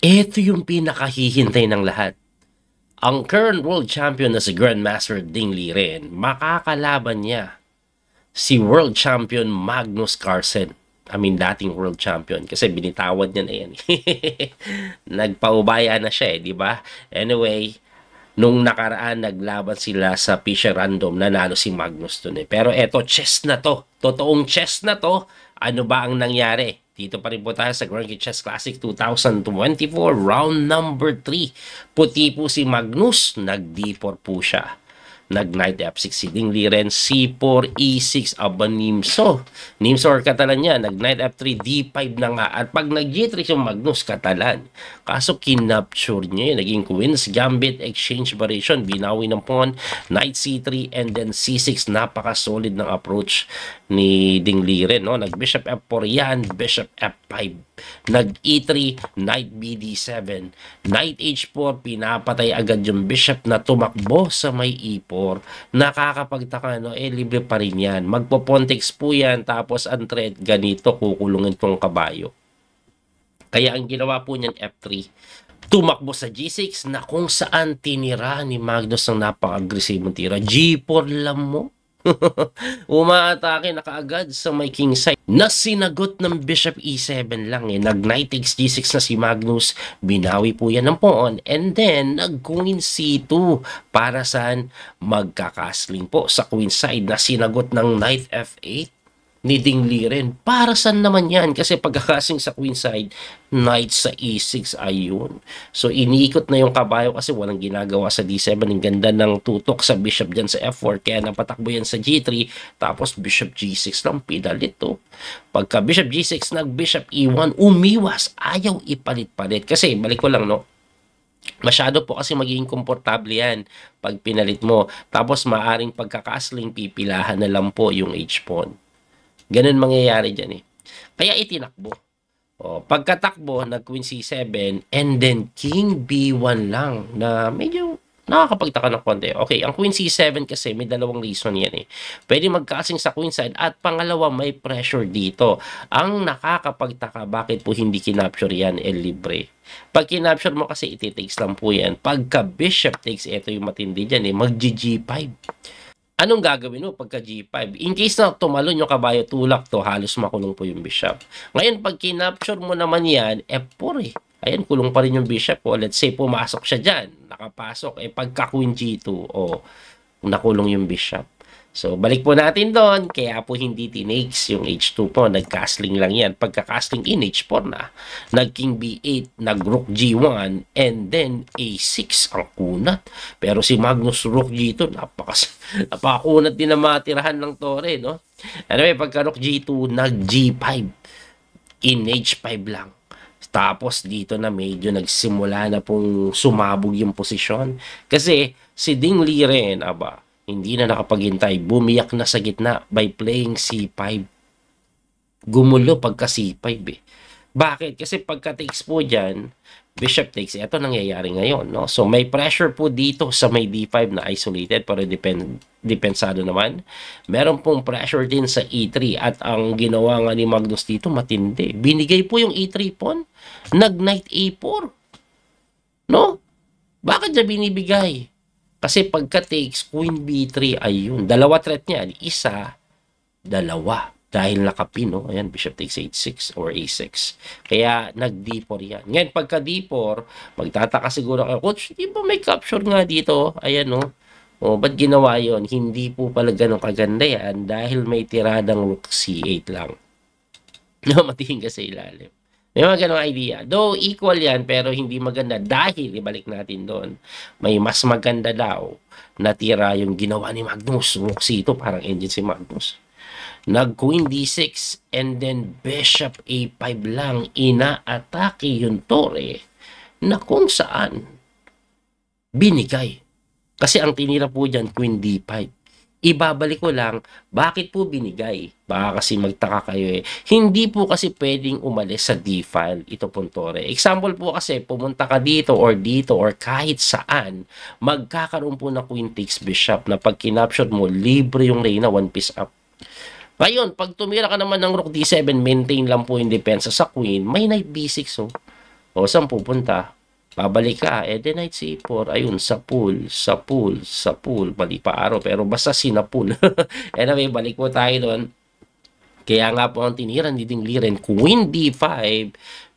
Ito yung pinakahihintay ng lahat. Ang current world champion na si Grandmaster Ding Liren, makakalaban niya si world champion Magnus Carlsen. I mean, dating world champion. Kasi binitawad niya na yan. Nagpaubaya na siya di ba? Anyway, nung nakaraan, naglaban sila sa Fisher Random, nanalo si Magnus dun eh. Pero eto, chess na to. Totoong chess na to. Ano ba ang nangyari? Dito pa rin po tayo sa Grand Chess Classic 2024, round number 3. Puti po si Magnus, nag-D4 po siya. Nag-Knight F6 si Ding Liren, C4, E6, aba Nimso. Nimso or Catalan niya, nag-Knight F3, D5 na nga. At pag nag-G3 yung Magnus, Catalan. Kaso kinapture niya yun, naging Queen's Gambit, Exchange Variation, binawi ng pawn, Knight C3, and then C6. Napaka-solid ng approach ni Ding Liren, no? Nag-Bishop F4 yan, Bishop F5. Nag-E3, Knight BD7, Knight H4, pinapatay agad yung bishop na tumakbo sa may E4. Nakakapagtaka, no? Libre pa rin yan. Magpo-pontex po yan, tapos ang thread, ganito, kukulungin tong kabayo. Kaya ang ginawa po niyan, F3, tumakbo sa G6 na kung saan tinira ni Magnus ang napaka-agresibong tira. G4 lang mo. Umaatake na kaagad sa may king side na sinagot ng Bishop E7 lang eh. Nag-Knight takes G6 na si Magnus, binawi po yan ng pawn, and then nag-Queen C2 para saan magkakasling po sa queen side na sinagot ng Knight F8 ni Ding Liren. Para saan naman yan? Kasi pagkakasing sa queen side, Knight sa E6, ayun. So, iniikot na yung kabayo kasi walang ginagawa sa D7. Ang ganda ng tutok sa bishop dyan sa F4. Kaya napatakbo yan sa G3. Tapos, bishop G6 lang, pidalit to. Pagka bishop G6, nag-bishop E1, umiwas. Ayaw ipalit-palit. Kasi, balik ko lang, no? Masyado po kasi magiging komportable yan pag pinalit mo. Tapos, maaring pagkakasling, pipilahan na lang po yung H-pawn. Ganun mangyayari dyan eh. Kaya itinakbo. O, pagkatakbo, nag-Queen C7, and then King B1 lang na medyo nakakapagtaka ng konti. Okay, ang Queen C7 kasi may dalawang reason yan eh. Pwede magkasing sa Queen side at pangalawa may pressure dito. Ang nakakapagtaka, bakit po hindi kinapture yan libre? Pag kinapture mo kasi iti-takes lang po yan. Pagka bishop takes, ito yung matindi dyan eh, mag-G5. Anong gagawin mo pagka G5? In case na tumalon yung kabayo, tulak to, halos makulong po yung bishop. Ngayon, pag kinapture mo naman yan, F4 eh. Ayan, kulong pa rin yung bishop. O, let's say, pumasok siya dyan. Nakapasok. Pagka Queen G2, nakulong yung bishop. So, balik po natin doon. Kaya po hindi tinakes yung H2 po. Nag-castling lang yan. Pagka-castling in, H4 na. Nag-King B8, nag-Rook G1, and then A6 ang kunat. Pero si Magnus Rook G2, napakakunat din na matirahan ng tore, no? Anyway, pagka-Rook G2, nag-G5. In H5 lang. Tapos dito na medyo nagsimula na pong sumabog yung posisyon. Kasi si Ding Liren, hindi na nakapaghintay. Bumiyak na sa gitna by playing C5. Gumulo pagka C5 eh. Bakit? Kasi pagka takes po dyan, bishop takes. Ito nangyayari ngayon. No? So may pressure po dito sa may D5 na isolated pero depensado naman. Meron pong pressure din sa E3 at ang ginawa nga ni Magnus dito matindi. Binigay po yung E3 pawn. Nag-Knight A4. No? Bakit niya binibigay? Kasi pagka takes, Queen B3, ayun. Dalawa threat niya. Isa, dalawa. Dahil nakapin, no? Ayan, Bishop takes H6 or A6. Kaya nag-D4 yan. Ngayon, pagka D4, magtataka siguro kayo, Coach, di ba may capture nga dito? Ayan, no? O, ba't ginawa yon? Hindi po pala ganun kaganda yan dahil may tiradang Rook C8 lang. No, matingin ka sa ilalim. May mga ganong idea. Though equal yan, pero hindi maganda dahil, ibalik natin doon, may mas maganda daw na tira yung ginawa ni Magnus. Rook C2, parang engine si Magnus. Nag-Queen D6 and then Bishop A5 lang. Inaatake yung tore na kung saan binigay. Kasi ang tinira po dyan, Queen D5. Ibabalik ko lang, bakit po binigay? Baka kasi magtaka kayo eh. Hindi po kasi pwedeng umalis sa D-file ito pong tore. Example po kasi, pumunta ka dito or kahit saan, magkakaroon po na Queen takes Bishop na pag kinapture mo, libre yung Reyna, one piece up. Ngayon, pag tumira ka naman ng Rook D7, maintain lang po yung depensa sa Queen, may Knight B6 oh. O, saan pupunta? Babalik ka, the knight c4, ayun, sa pool, sa pool, sa pool, mali pa araw, pero basta sinapool. Anyway, balik po tayo doon. Kaya nga po ang tinira ni Ding Liren, Queen D5,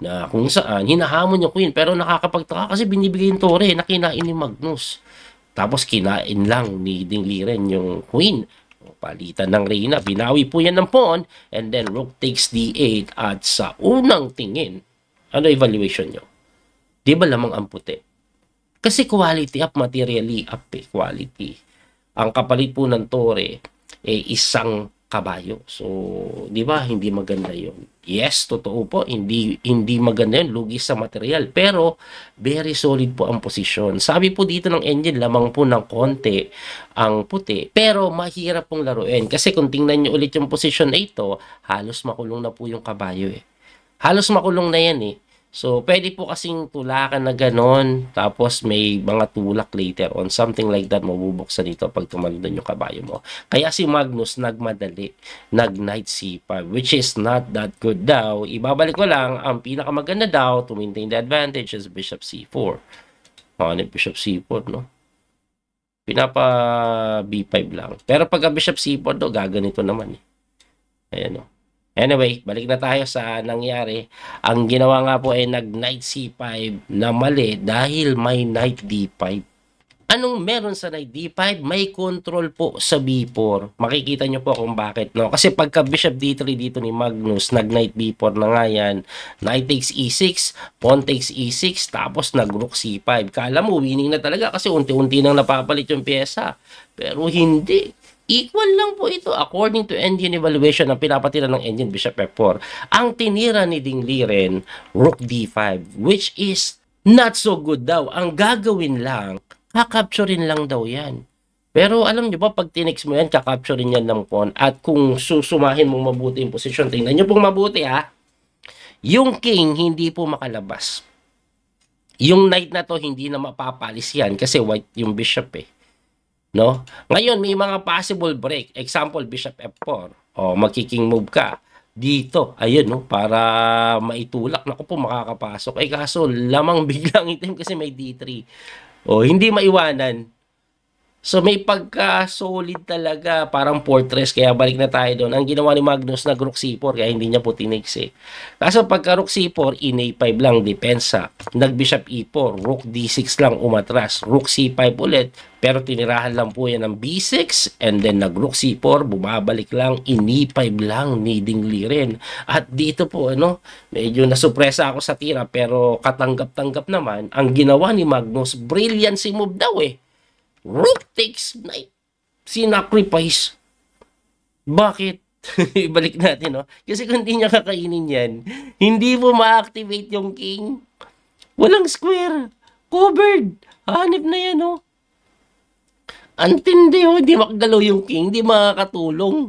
na kung saan, hinahamon yung Queen, pero nakakapagtaka kasi binibigay yung tore na kinain ni Magnus. Tapos kinain lang ni Ding Liren yung Queen. Palitan ng Reyna, binawi po yan ng pawn, and then Rook takes D8, at sa unang tingin, ano evaluation nyo? Di ba lamang ang puti? Kasi quality up, materially up quality. Ang kapalit po ng tore, isang kabayo. So, di ba, hindi maganda yon. Yes, totoo po, hindi maganda yun, lugi sa material. Pero, very solid po ang posisyon. Sabi po dito ng engine, lamang po ng konti ang puti. Pero, mahirap pong laruin. Kasi kung tingnan nyo ulit yung posisyon na ito, halos makulong na po yung kabayo eh. Halos makulong na yan eh. So, pwede po kasing tulakan na ganon, tapos may mga tulak later on, something like that, mabubuksan dito pag tumalon yung kabayo mo. Kaya si Magnus nagmadali, nag-knight c5, which is not that good daw. Ibabalik ko lang, ang pinakamaganda daw to maintain the advantage is bishop c4. Ano bishop c4, no? Pinapa b5 lang. Pero pag bishop c4 do, gaganito naman eh. Ayan o. Anyway, balik na tayo sa nangyari. Ang ginawa nga po ay nag-knight c5 na mali dahil may knight d5. Anong meron sa knight d5? May control po sa b4. Makikita nyo po kung bakit, no? Kasi pagka bishop d3 dito ni Magnus, nag-knight b4 na nga yan, knight takes e6, pawn takes e6, tapos nag-rook c5. Kala mo, winning na talaga kasi unti-unti nang napapalit yung pyesa. Pero hindi. Equal lang po ito according to engine evaluation ng pinapatira ng engine bishop f4. Ang tinira ni Ding Liren, rook d5, which is not so good daw. Ang gagawin lang, kakapturin lang daw yan. Pero alam nyo ba, pag tinex mo yan, kakapturin yan ng pawn. At kung susumahin mong mabuti yung posisyon, tingnan nyo pong mabuti ha, yung king hindi po makalabas. Yung knight na to, hindi na mapapalis yan kasi white yung bishop eh. No? Ngayon, may mga possible break. Example, bishop f4. O, magkiking move ka. Dito, ayun, no? Para maitulak. Naku po, makakapasok. Kaso, lamang biglang itim kasi may d3. O, hindi maiwanan. So, may pagka-solid talaga. Parang fortress. Kaya balik na tayo doon. Ang ginawa ni Magnus na rook c4. Kaya hindi niya po tinex eh. Kaso pagka rook c4, in a5 lang, depensa. Nag-bishop e4. Rook d6 lang umatras. Rook c5 ulit. Pero tinirahan lang po yan ng b6. And then nag-rook c4. Bumabalik lang. In e5 lang ni Ding Liren. At dito po, ano, medyo nasupresa ako sa tira. Pero katanggap-tanggap naman. Ang ginawa ni Magnus, brilliancy move daw eh. Rook takes knight. Sinacrifice. Bakit? Ibalik natin, no? Kasi kung hindi niya kakainin yan, hindi mo ma-activate yung king. Walang square. Covered. Hanip na yan, no? Antindi, oh. Hindi makagalaw yung king. Hindi makakatulong.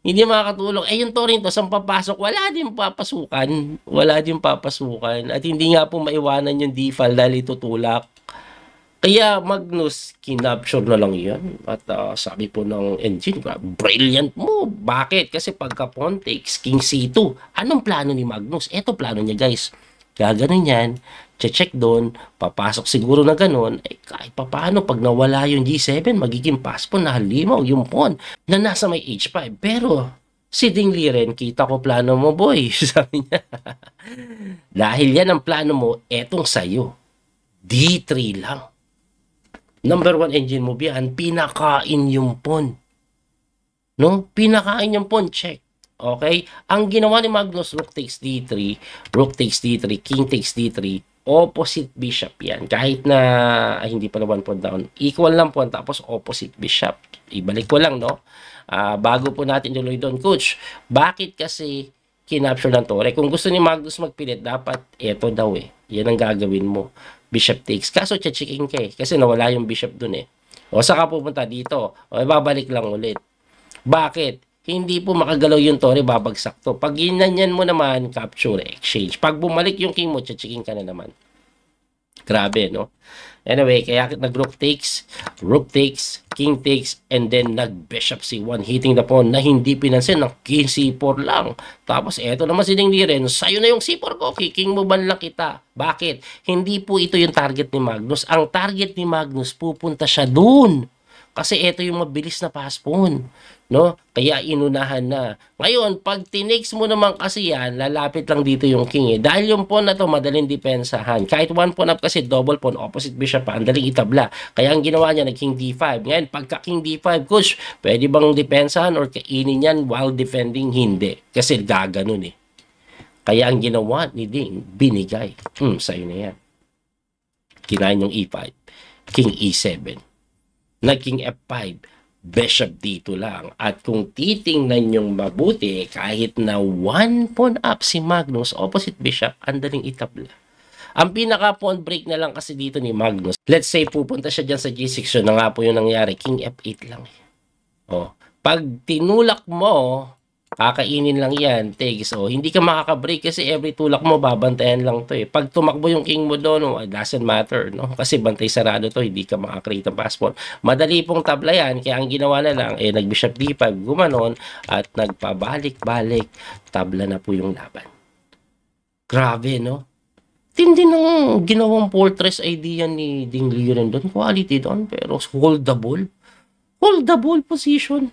Hindi makakatulong. Eh, yung Torrento, saan papasok? Wala din papasukan. Wala din papasukan. At hindi nga po maiwanan yung d-file dahil itutulak. Kaya Magnus, kinapture na lang yan. At sabi po ng engine, brilliant move. Bakit? Kasi pagka pawn takes, king c2. Anong plano ni Magnus? Eto plano niya guys. Gaganon yan, check doon, papasok siguro na ganon. Eh kahit paano, pag nawala yung g7, magiging pass po na halimaw yung pawn na nasa may h5. Pero si Ding Liren, kita ko plano mo boy. Sabi niya. Dahil yan ang plano mo, etong sayo. D3 lang. Number 1 engine move yan, pinakain yung pawn. No? Pinakain yung pawn, check. Okay? Ang ginawa ni Magnus, rook takes d3, rook takes d3, king takes d3, opposite bishop yan. Kahit na, hindi pala 1 pawn down, equal lang pawn, tapos opposite bishop. Ibalik ko lang, no? Bago po natin tuloy doon, coach, bakit kasi kinapture ng tore? Kung gusto ni Magnus magpilit, dapat eto daw eh. Yan ang gagawin mo. Bishop takes. Kaso, checking ka eh. Kasi nawala yung bishop dun eh. O, saka pupunta dito. O, babalik lang ulit. Bakit? Hindi po makagalaw yung tore, babagsak to. Pag ginanyan mo naman, capture, exchange. Pag bumalik yung king mo, checking ka na naman. Grabe, no? Anyway, kaya nag-rook takes, king takes, and then nag-bishop c1, hitting the pawn na hindi pinansin ng king c4 lang. Tapos, eto naman si Ding Liren, sa'yo na yung c4 ko, kiking mo ban lang kita. Bakit? Hindi po ito yung target ni Magnus. Ang target ni Magnus, pupunta siya dun. Kasi ito yung mabilis na pass pawn, no? Kaya inunahan na. Ngayon, pag tinakes mo naman kasi yan, lalapit lang dito yung king eh. Dahil yung pawn na to, madaling depensahan. Kahit one pawn up kasi, double pawn, opposite bishop pa, ang daling itabla. Kaya ang ginawa niya, nag-king d5. Ngayon, pagka king d5, coach, pwede bang depensahan or kainin yan while defending? Hindi. Kasi gaganon eh. Kaya ang ginawa ni Ding, binigay. Sa'yo na yan. Kinain yung e5. King e7. Naging F5, bishop dito lang. At kung titingnan yung mabuti, kahit na one pawn up si Magnus, opposite bishop, andaling itabla. Ang pinaka pawn break na lang kasi dito ni Magnus, let's say pupunta siya dyan sa G6, so na nga po yung nangyari, king F8 lang. Oh, pag tinulak mo, kakainin lang yan, takes. So, hindi ka makaka-break kasi every tulak mo, babantayan lang to eh. Pag tumakbo yung king mo doon, it doesn't matter, no? Kasi bantay sarado to, hindi ka makakreate ng passport. Madali pong tabla yan, kaya ang ginawa na lang, nag-bishop d5, gumanon, at nagpabalik-balik, tabla na po yung laban. Grabe, no? Tindi ng ginawang fortress idea ni Ding Liren doon, quality doon, pero holdable. Holdable position.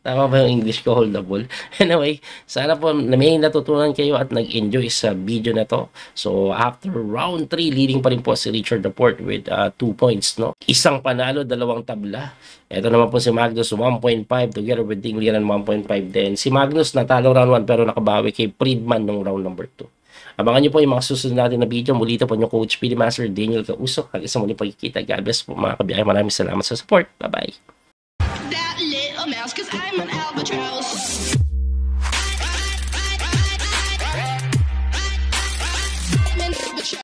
Tama ba yung English ko, holdable? Anyway, sana po may natutunan kayo at nag-enjoy sa video na to. So, after round 3, leading pa rin po si Richard Laporte with 2 points, no? Isang panalo, dalawang tabla. Ito naman po si Magnus, 1.5 together with Ding Liren, 1.5 din. Si Magnus natalo round 1 pero nakabawi kay Friedman nung round number 2. Abangan nyo po yung mga susunod natin na video. Muli ito po yung Coach PD Master Daniel Causo. Hanggang sa muli pagkikita. God bless po mga kabiyahe. Maraming salamat sa support. Bye-bye. That little mouse, 'cause I'm an albatross.